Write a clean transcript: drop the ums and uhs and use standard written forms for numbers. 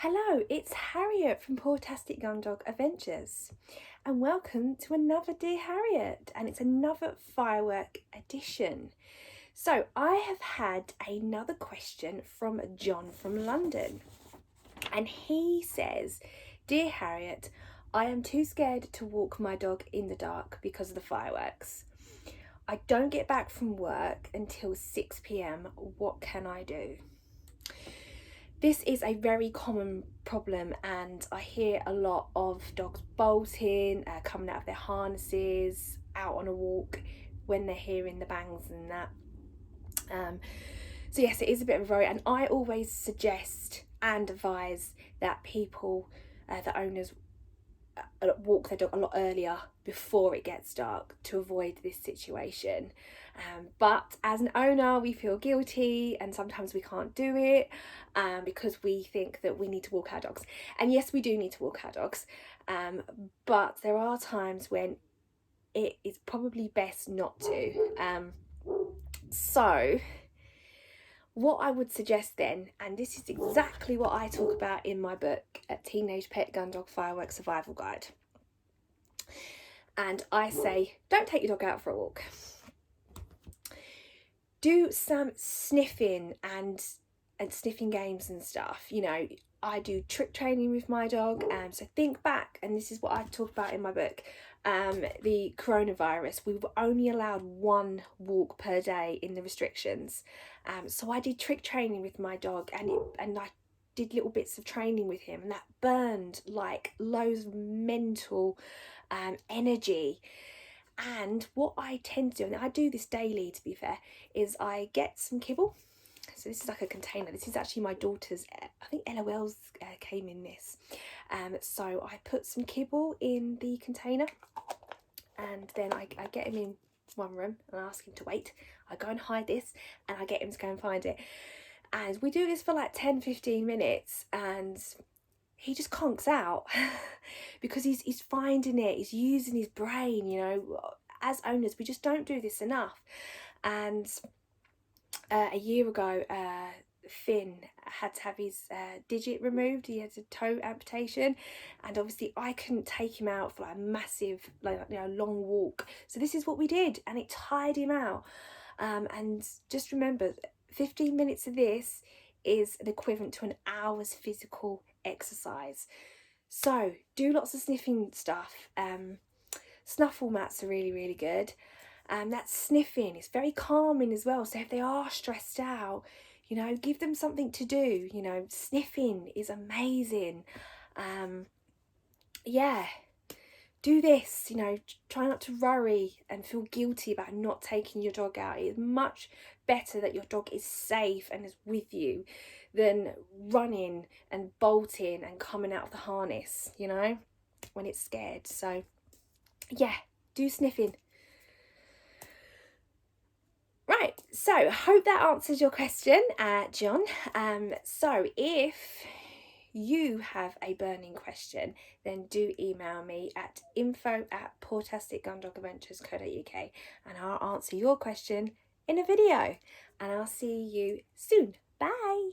Hello, it's Harriet from Portastic Gun Dog Adventures, and welcome to another Dear Harriet, and it's another firework edition. So I have had another question from John from London, and he says, Dear Harriet, I am too scared to walk my dog in the dark because of the fireworks. I don't get back from work until 6 p.m. What can I do? This is a very common problem, and I hear a lot of dogs bolting, coming out of their harnesses, out on a walk when they're hearing the bangs and that. So yes, it is a bit of a worry, and I always suggest and advise that people, the owners, walk their dog a lot earlier before it gets dark to avoid this situation. But as an owner, we feel guilty, and sometimes we can't do it because we think that we need to walk our dogs. And yes, we do need to walk our dogs, but there are times when it is probably best not to. So what I would suggest then, and this is exactly what I talk about in my book, A Teenage Pet Gun Dog Firework Survival Guide. And I say, don't take your dog out for a walk. Do some sniffing and sniffing games and stuff. You know, I do trick training with my dog. So think back, and this is what I talk about in my book. The coronavirus, we were only allowed one walk per day in the restrictions. So I did trick training with my dog, and I did little bits of training with him, and that burned like loads of mental energy. And what I tend to do, and I do this daily to be fair, is I get some kibble. So this is like a container. This is actually my daughter's, I think LOL's came in this. So I put some kibble in the container, and then I get him in one room and I ask him to wait. I go and hide this, and I get him to go and find it. And we do this for like 10-15 minutes, and he just conks out because he's finding it, he's using his brain. You know, as owners, we just don't do this enough. And a year ago, Finn had to have his digit removed. He had a toe amputation, and obviously I couldn't take him out for like a massive, long walk. So this is what we did, and it tired him out. And just remember, 15 minutes of this is an equivalent to an hour's physical exercise. So do lots of sniffing stuff. Snuffle mats are really good. That sniffing is very calming as well. So if they are stressed out, you know, give them something to do. You know, sniffing is amazing. Yeah, do this. You know, try not to worry and feel guilty about not taking your dog out. It's much better that your dog is safe and is with you than running and bolting and coming out of the harness, you know, when it's scared. So yeah, do sniffing. Right, so I hope that answers your question, John. So if you have a burning question, then do email me at info@portasticgundogadventures.co.uk, and I'll answer your question in a video, and I'll see you soon. Bye.